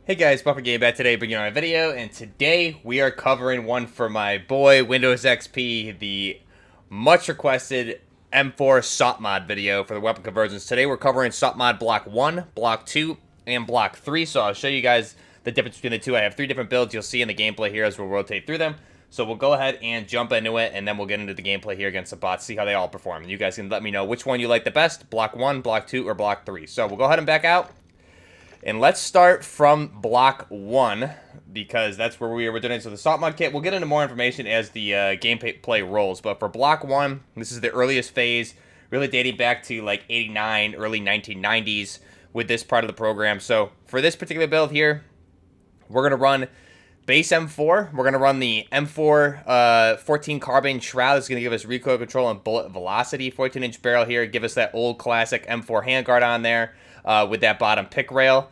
Hey guys, Buffer Game back today bringing you a video, and today we are covering one for my boy Windows XP, the much requested M4 SOPMOD video for the weapon conversions. Today we're covering SOPMOD Block 1, Block 2, and Block 3, so I'll show you guys the difference between the two. I have three different builds you'll see in the gameplay here as we'll rotate through them. So we'll go ahead and jump into it, and then we'll get into the gameplay here against the bots, see how they all perform. And you guys can let me know which one you like the best, Block 1, Block 2, or Block 3. So we'll go ahead and back out. And let's start from Block 1, because that's where we originated. So the SOPMOD kit, we'll get into more information as the gameplay rolls. But for Block 1, this is the earliest phase, really dating back to like 89, early 1990s with this part of the program. So for this particular build here, we're going to run base M4. We're going to run the M4 14 Carbine SHROUD. It's going to give us recoil control and bullet velocity. 14-inch barrel here, give us that old classic M4 handguard on there. With that bottom pick rail.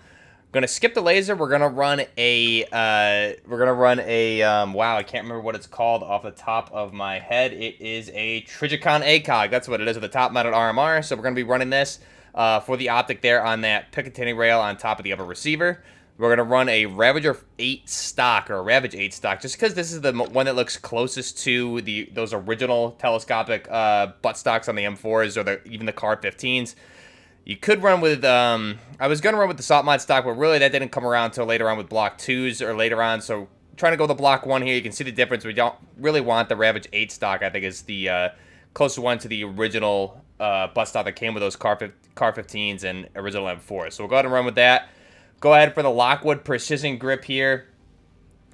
Gonna skip the laser. We're gonna run a wow, I can't remember what it's called off the top of my head. It is a Trigicon ACOG. That's what it is, with the top mounted RMR. So we're gonna be running this for the optic there on that Picatinny rail on top of the upper receiver. We're gonna run a Ravager 8 stock, or a Ravage 8 stock, just because this is the one that looks closest to those original telescopic butt stocks on the M4s, or even the Car 15s. You could run with, I was going to run with the SOPMOD stock, but really that didn't come around until later on with Block 2s or later on. So trying to go with the Block 1 here, you can see the difference. We don't really want the Ravage 8 stock, I think, is the closest one to the original butt stock that came with those Car 15s and original M4s. So we'll go ahead and run with that. Go ahead for the Lockwood Precision Grip here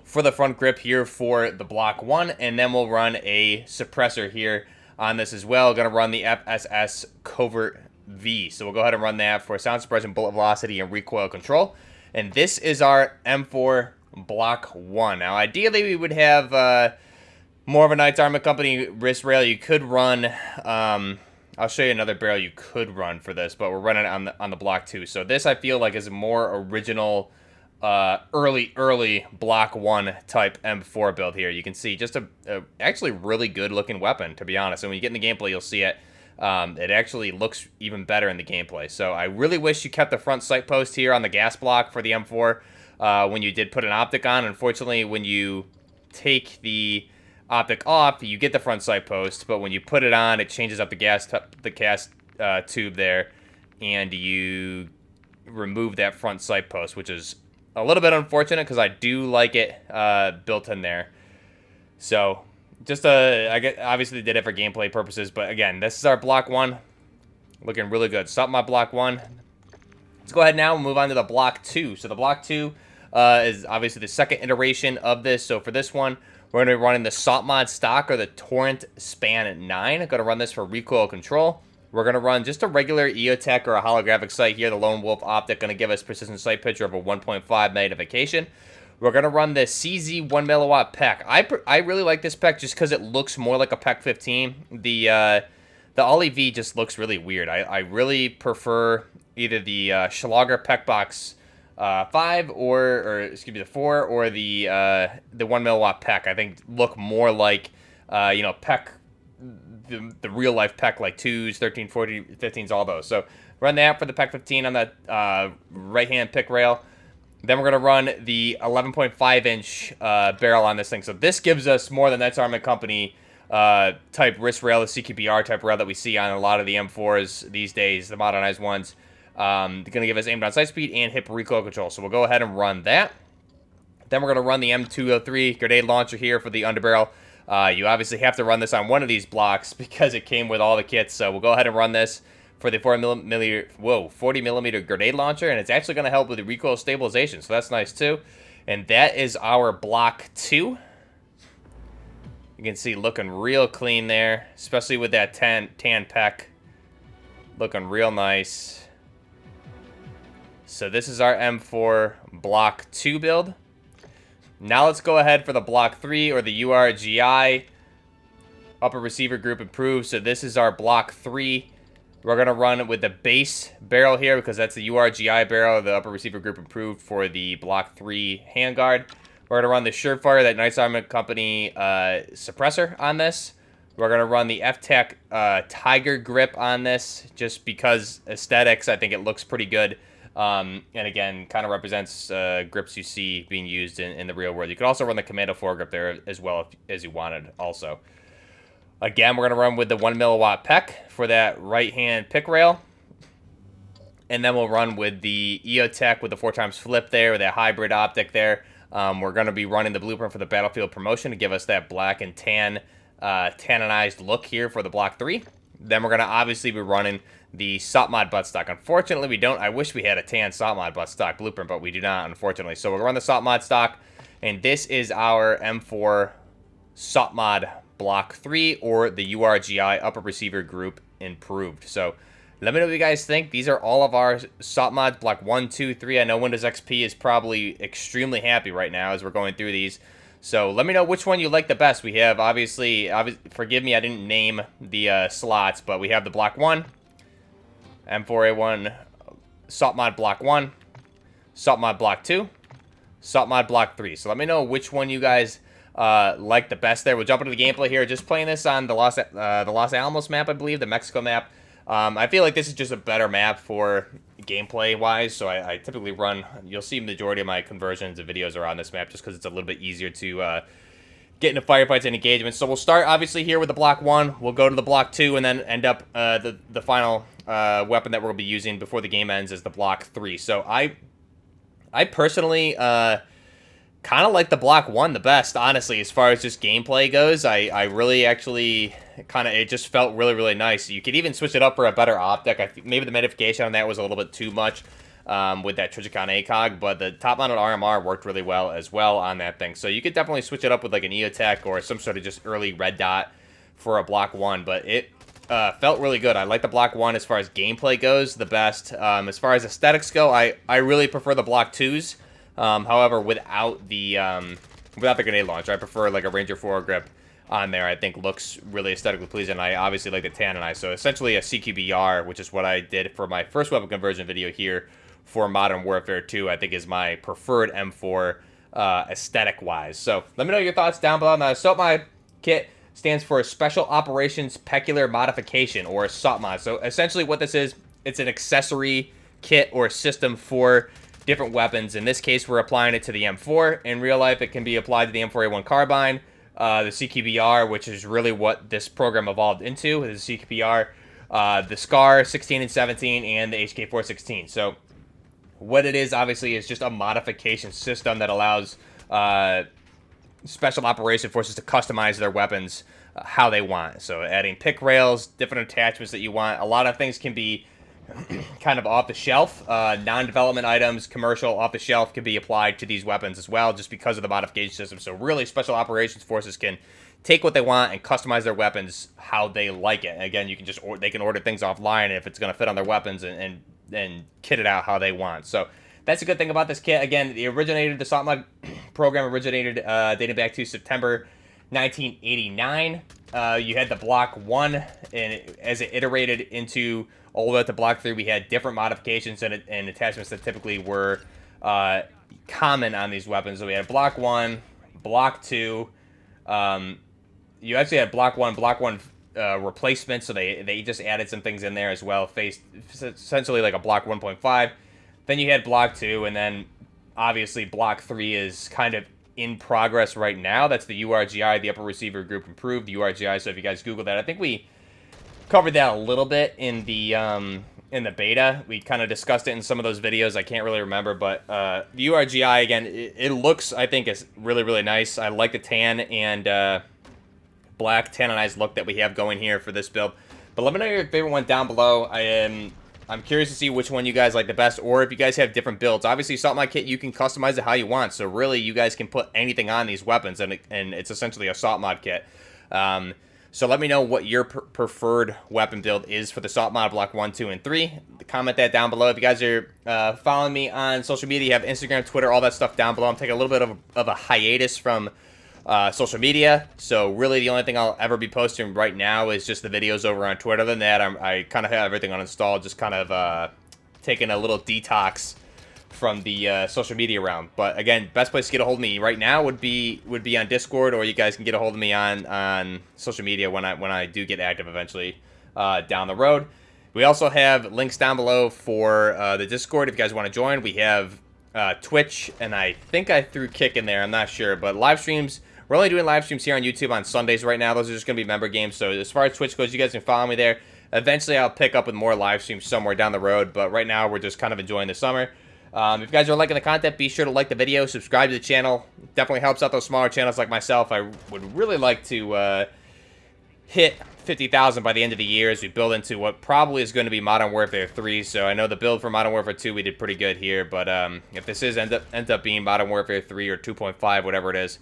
for the front grip here for the Block 1. And then we'll run a suppressor here on this as well. Going to run the FSS COVERT V. So we'll go ahead and run that for sound suppression, bullet velocity, and recoil control. And this is our M4 Block 1. Now, ideally, we would have more of a Knights Armament Company wrist rail. You could run, I'll show you another barrel you could run for this, but we're running on the Block 2. So this, I feel like, is a more original, early Block 1 type M4 build here. You can see just a actually really good looking weapon, to be honest. And when you get in the gameplay, you'll see it. It actually looks even better in the gameplay. So I really wish you kept the front sight post here on the gas block for the M4 when you did put an optic on. Unfortunately, when you take the optic off, you get the front sight post, but when you put it on, it changes up the gas tube there, and you remove that front sight post, which is a little bit unfortunate because I do like it built in there. So just I get, obviously did it for gameplay purposes, but again, this is our Block 1. Looking really good. Stop my Block 1. Let's go ahead now and move on to the Block 2. So the Block 2 is obviously the second iteration of this. So for this one, we're going to be running the SOPMOD stock, or the TORRENT Span 9. I'm going to run this for recoil control. We're going to run just a regular EOTech or a holographic sight here. The LONEWOLF optic going to give us precision sight picture of a 1.5 magnification. We're going to run the CZ 1 milliwatt PEC. I really like this PEC just because it looks more like a PEC 15. The Ollie V just looks really weird. I really prefer either the Schlager PEC Box 5 or excuse me, the 4, or the 1 milliwatt PEC. I think look more like, PEC, the real life PEC, like 2s, 13, 14, 15s, all those. So run that for the PEC 15 on the right-hand pick rail. Then we're going to run the 11.5-inch barrel on this thing. So this gives us more than Knights Armament Company type wrist rail, the CQBR type rail that we see on a lot of the M4s these days, the modernized ones. They're going to give us aimed on sight speed and hip recoil control. So we'll go ahead and run that. Then we're going to run the M203 grenade launcher here for the underbarrel. You obviously have to run this on one of these blocks because it came with all the kits. So we'll go ahead and run this for the 40 millimeter grenade launcher, and it's actually going to help with the recoil stabilization, so that's nice too. And that is our Block 2. You can see looking real clean there, especially with that tan PEC. Looking real nice. So this is our M4 Block 2 build. Now let's go ahead for the Block 3, or the URGI upper receiver group improved. So this is our Block 3. We're going to run with the base barrel here because that's the URGI barrel, the upper receiver group improved for the Block 3 handguard. We're going to run the Surefire, that Knights Armament Company suppressor on this. We're going to run the FTAC Tiger grip on this just because aesthetics. I think it looks pretty good And again, kind of represents grips you see being used in the real world. You could also run the Commando foregrip there as well as you wanted also. Again, we're going to run with the 1 milliwatt PEC for that right-hand pick rail. And then we'll run with the EOTech with the 4x flip there, with that hybrid optic there. We're going to be running the blueprint for the battlefield promotion to give us that black and tan, tannized look here for the Block 3. Then we're going to obviously be running the SOPMOD buttstock. Unfortunately, we don't. I wish we had a tan SOPMOD buttstock blueprint, but we do not, unfortunately. So we're going to run the SOPMOD stock, and this is our M4 SOPMOD Block 3, or the URGI Upper Receiver Group Improved. So let me know what you guys think. These are all of our SOPMODs, Block 1, 2, 3. I know Windows XP is probably extremely happy right now as we're going through these. So let me know which one you like the best. We have, obviously, forgive me, I didn't name the slots, but we have the Block 1, M4A1, SOPMOD Block 1, SOPMOD Block 2, SOPMOD Block 3. So let me know which one you guys like the best there. We'll jump into the gameplay here. Just playing this on the Los Alamos map, I believe, the Mexico map. I feel like this is just a better map for gameplay-wise, so I typically run... You'll see the majority of my conversions and videos are on this map just because it's a little bit easier to get into firefights and engagements. So we'll start, obviously, here with the Block 1. We'll go to the Block 2 and then end up the final weapon that we'll be using before the game ends is the Block 3. So I personally... kind of like the Block 1 the best, honestly, as far as just gameplay goes. I really actually kind of, it just felt really, really nice. You could even switch it up for a better optic. I think maybe the modification on that was a little bit too much with that Trijicon ACOG, but the top-mounted RMR worked really well as well on that thing. So you could definitely switch it up with like an EOTech or some sort of just early red dot for a Block 1, but it felt really good. I like the Block 1 as far as gameplay goes the best. As far as aesthetics go, I really prefer the Block 2s. However, without the grenade launcher, I prefer like a Ranger foregrip on there. I think looks really aesthetically pleasing. I obviously like the tannized, so essentially a CQBR, which is what I did for my first weapon conversion video here for Modern Warfare 2. I think is my preferred M4 aesthetic-wise. So let me know your thoughts down below. Now, SOPMOD kit stands for Special Operations Peculiar Modification, or SOPMOD. So essentially, what this is, it's an accessory kit or system for different weapons. In this case, we're applying it to the M4. In real life, it can be applied to the M4A1 Carbine, the CQBR, which is really what this program evolved into, the CQBR, the SCAR 16 and 17, and the HK416. So what it is, obviously, is just a modification system that allows Special Operation Forces to customize their weapons how they want. So adding pick rails, different attachments that you want. A lot of things can be kind of off the shelf. Non-development items, commercial, off the shelf can be applied to these weapons as well, just because of the modification system. So really, Special Operations Forces can take what they want and customize their weapons how they like it. And again, you can just they can order things offline if it's going to fit on their weapons and kit it out how they want. So that's a good thing about this kit. Again, the SOPMOD program originated dating back to September 1989. You had the Block 1, and as it iterated into all the way up to Block 3, we had different modifications and attachments that typically were common on these weapons. So we had Block 1, Block 2. You actually had Block 1 replacement, so they just added some things in there as well, essentially like a Block 1.5. Then you had Block 2, and then obviously Block 3 is kind of in progress right now. That's the URGI, the Upper Receiver Group Improved, URGI. So if you guys Google that, I think we covered that a little bit in the beta. We kind of discussed it in some of those videos. I can't really remember, but the URGI, again, it looks, I think, is really, really nice. I like the tan and black tannized look that we have going here for this build. But let me know your favorite one down below. I'm curious to see which one you guys like the best, or if you guys have different builds. Obviously, SOPMOD kit, you can customize it how you want. So really, you guys can put anything on these weapons, and it's essentially a SOPMOD kit. So let me know what your preferred weapon build is for the SOPMOD Block 1, 2, and 3. Comment that down below. If you guys are following me on social media, you have Instagram, Twitter, all that stuff down below. I'm taking a little bit of a hiatus from social media, so really the only thing I'll ever be posting right now is just the videos over on Twitter. Other than that, I kind of have everything uninstalled, just kind of taking a little detox from the social media realm. But again, best place to get a hold of me right now would be on Discord, or you guys can get a hold of me on social media when I do get active eventually down the road. We also have links down below for the Discord if you guys want to join. We have Twitch, and I think I threw Kick in there. I'm not sure, but live streams. We're only doing live streams here on YouTube on Sundays right now. Those are just going to be member games. So as far as Twitch goes, you guys can follow me there. Eventually, I'll pick up with more live streams somewhere down the road, but right now, we're just kind of enjoying the summer. If you guys are liking the content, be sure to like the video, subscribe to the channel. Definitely helps out those smaller channels like myself. I would really like to hit 50,000 by the end of the year as we build into what probably is going to be Modern Warfare 3. So I know the build for Modern Warfare 2 we did pretty good here, but if this ends up being Modern Warfare 3 or 2.5, whatever it is,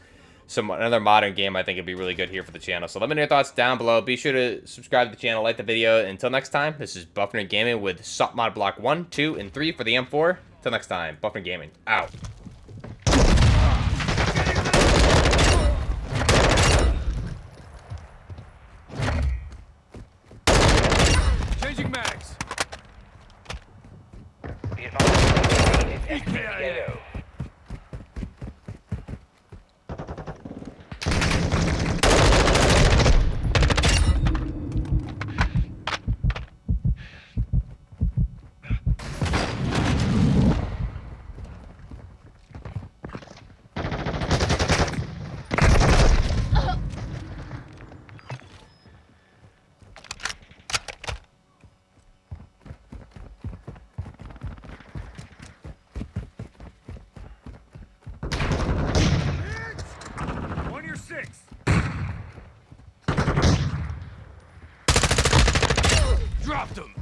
another modern game, I think it'd be really good here for the channel. So let me know your thoughts down below. Be sure to subscribe to the channel, like the video. Until next time, this is Buffner Gaming with SOPMOD Block 1, 2, and 3 for the M4. Until next time, Buffner Gaming out. Changing mags. EKIA. Dropped him.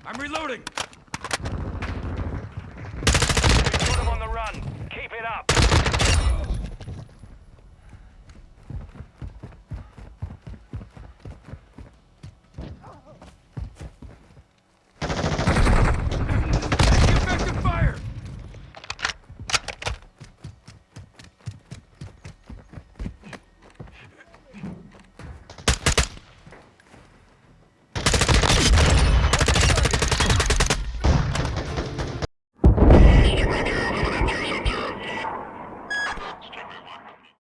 I'm reloading.